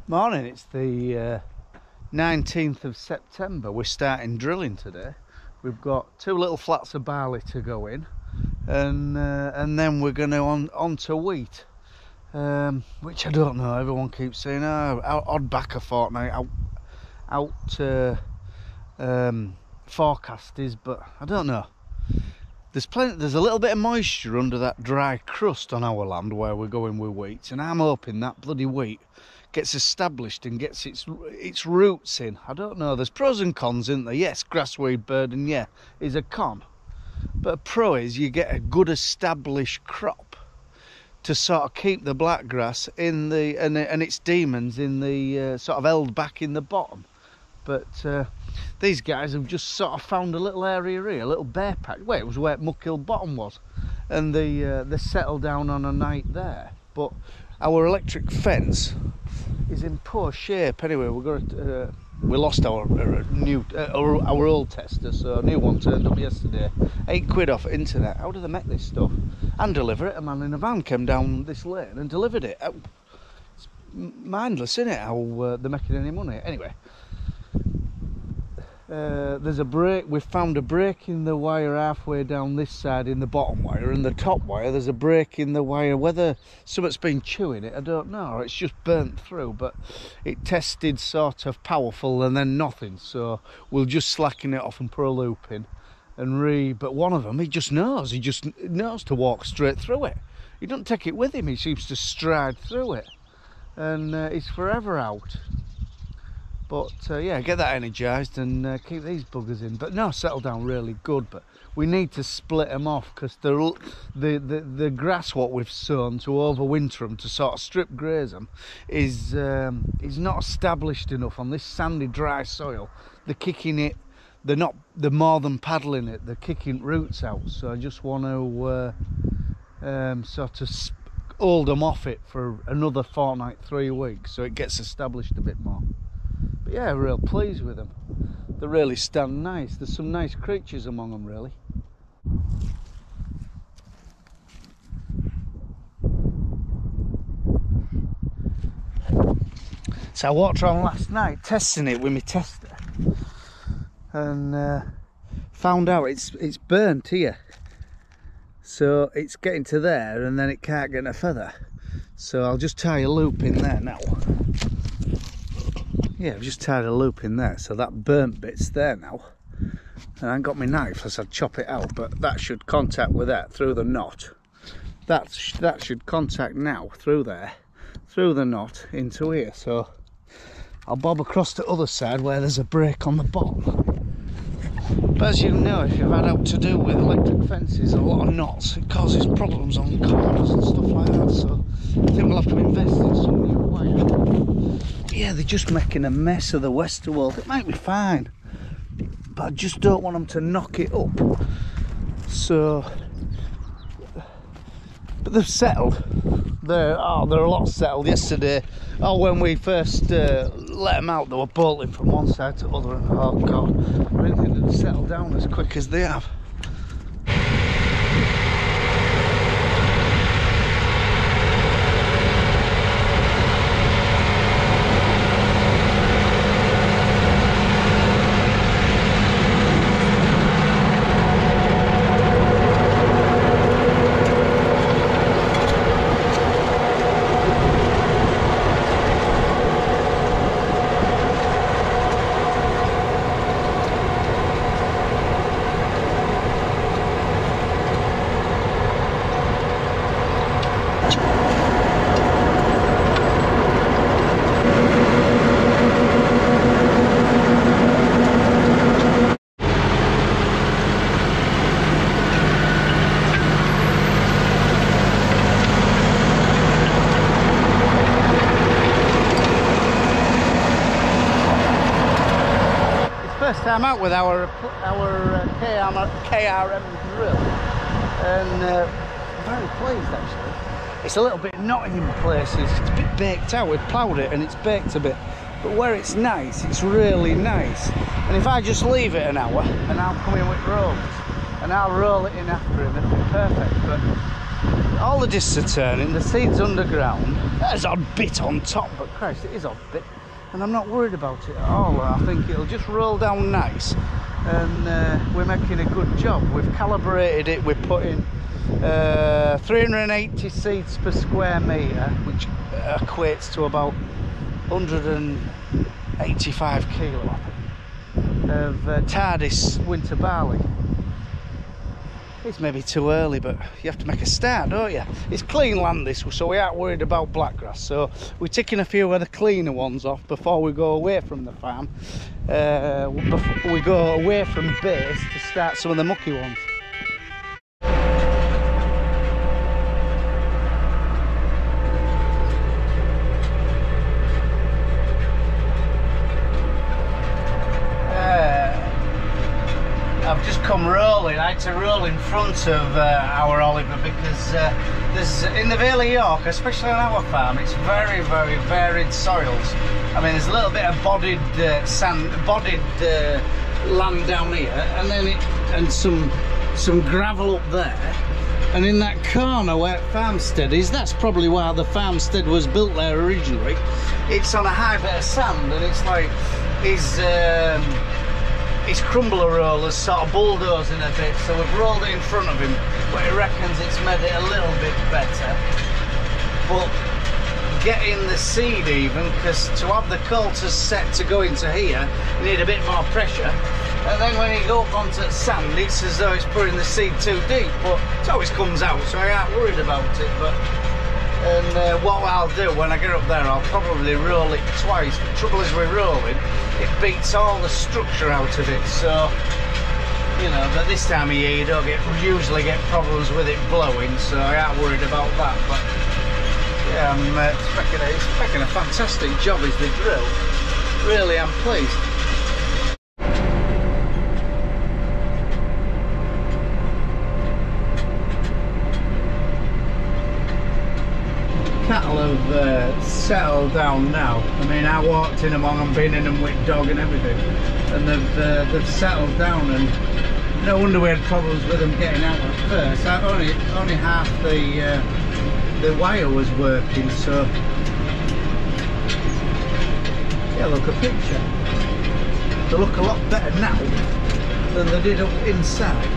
Morning, it's the 19th of September. We're starting drilling today. We've got 2 little flats of barley to go in, and then we're going on to wheat, which I don't know. Everyone keeps saying, oh, odd back a fortnight out forecast is, but I don't know. There's a little bit of moisture under that dry crust on our land where we're going with wheat, and I'm hoping that bloody wheat gets established and gets its roots in. I don't know, there's pros and cons, isn't there? Yes, grassweed burden, yeah, is a con, but a pro is you get a good established crop to sort of keep the blackgrass in the and its demons in the sort of held back in the bottom. But these guys have just sort of found a little area here, a little bare patch. Well, it was where Muckhill Bottom was, and they settled down on a night there. But our electric fence is in poor shape anyway. We lost our old tester, so a new one turned up yesterday. £8 off internet. How do they make this stuff and deliver it? A man in a van came down this lane and delivered it. It's mindless, isn't it, how they're making any money? Anyway, there's a break. We've found a break in the wire halfway down this side in the bottom wire, and the top wire there's a break in the wire. Whether something's been chewing it, I don't know, or it's just burnt through, but it tested sort of powerful and then nothing, so we'll just slacken it off and put a loop in and but one of them, he just knows to walk straight through it. He doesn't take it with him, he seems to stride through it, and he's forever out. But yeah, get that energised and keep these buggers in. But no, settle down really good. But we need to split them off because the grass what we've sown to overwinter them, to sort of strip graze them, is not established enough on this sandy, dry soil. They're kicking it. They're more than paddling it. They're kicking roots out. So I just want to sort of hold them off it for another fortnight, 3 weeks, so it gets established a bit more. But yeah, real pleased with them. They really stand nice. There's some nice creatures among them, really. So I walked around last night testing it with my tester, and found out it's burnt here. So it's getting to there, and then it can't get no further. So I'll just tie a loop in there now. Yeah, I've just tied a loop in there, so that burnt bit's there now. And I ain't got my knife, so I'd chop it out, but that should contact with that through the knot. That should contact now through there, through the knot into here. So I'll bob across the other side where there's a break on the bottom. But as you know, if you've had out to do with electric fences, a lot of knots, it causes problems on corners and stuff like that. So I think we'll have to invest in some new wire. Yeah, they're just making a mess of the Westerwald. It might be fine, but I just don't want them to knock it up. So, but they've settled. They're a lot settled. Yesterday, when we first let them out, they were bolting from one side to the other, and oh god, I didn't think they'd settle down as quick as they have. First time out with our KRM drill, and very pleased actually. It's a little bit knotty in places, it's a bit baked out. We've ploughed it and it's baked a bit, but where it's nice, it's really nice. And if I just leave it an hour and I'll come in with rollers and I'll roll it in after him, it'll be perfect. But all the discs are turning, the seed's underground. There's odd bit on top, but Christ, it is odd bit. And I'm not worried about it at all. I think it'll just roll down nice. And we're making a good job. We've calibrated it, we're putting 380 seeds per square metre, which equates to about 185 kilo of TARDIS winter barley. It's maybe too early, but you have to make a start, don't you? It's clean land this, so we aren't worried about blackgrass. So we're ticking a few of the cleaner ones off before we go away from the farm. Before we go away from base to start some of the mucky ones. I've just come rolling. I had to roll in front of our Oliver because there's in the Vale of York, especially on our farm, it's very, very varied soils. I mean, there's a little bit of bodied land down here, and then some gravel up there. And in that corner where farmstead is, that's probably why the farmstead was built there originally. It's on a high bit of sand, and it's like his crumbler roller's sort of bulldozing a bit, so we've rolled it in front of him, but he reckons it's made it a little bit better. But getting the seed even, because to have the coulters set to go into here, you need a bit more pressure. And then when you go up onto the sand, it's as though it's putting the seed too deep, but it always comes out, so I aren't worried about it. And what I'll do when I get up there, I'll probably roll it twice. The trouble is with rolling, it beats all the structure out of it, so you know, but this time of year you don't usually get problems with it blowing, so I aren't worried about that. But yeah, it's making a fantastic job as the drill. Really, I'm pleased. Cattle have settled down now. I mean, I walked in among them, been in them with dog and everything, and they've settled down, and no wonder we had problems with them getting out at first. Only half the wire was working, so yeah, look, a picture. They look a lot better now than they did up inside.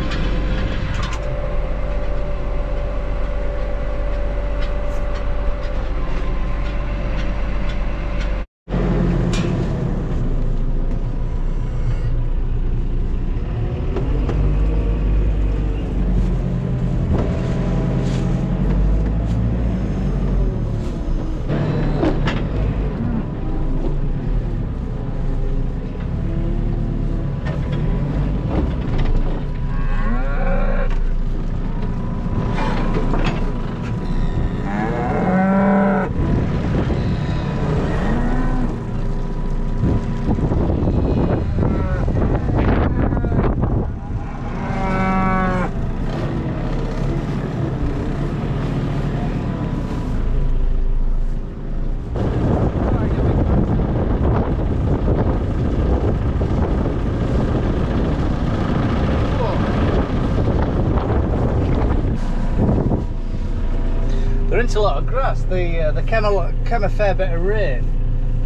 Into a lot of grass. They came a fair bit of rain,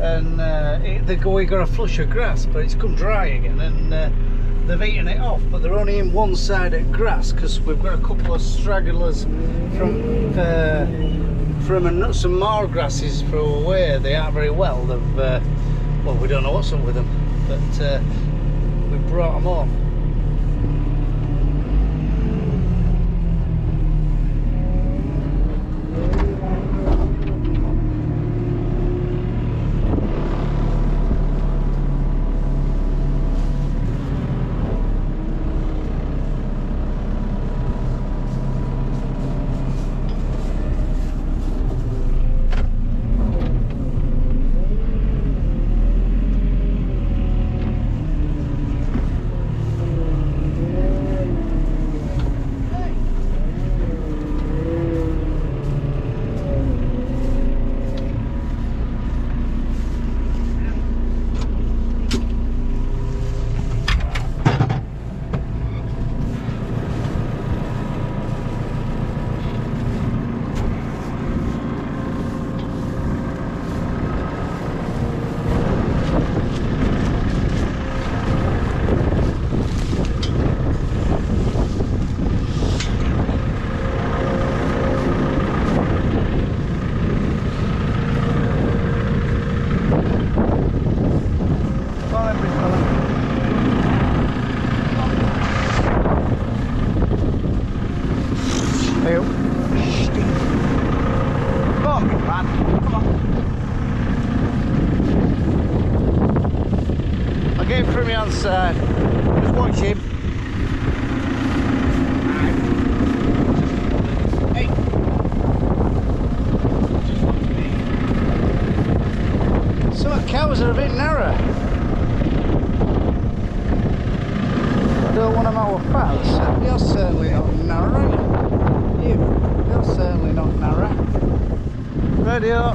and we got a flush of grass, but it's come dry again, and they've eaten it off. But they're only in one side of grass because we've got a couple of stragglers from some more grasses from away. They aren't very well. They've well, we don't know what's up with them, but we brought them off. outside. Just watch him. Hey. Some cows are a bit narrow. I don't want them out of fat. You're certainly not narrow. You're certainly not narrow. Radio.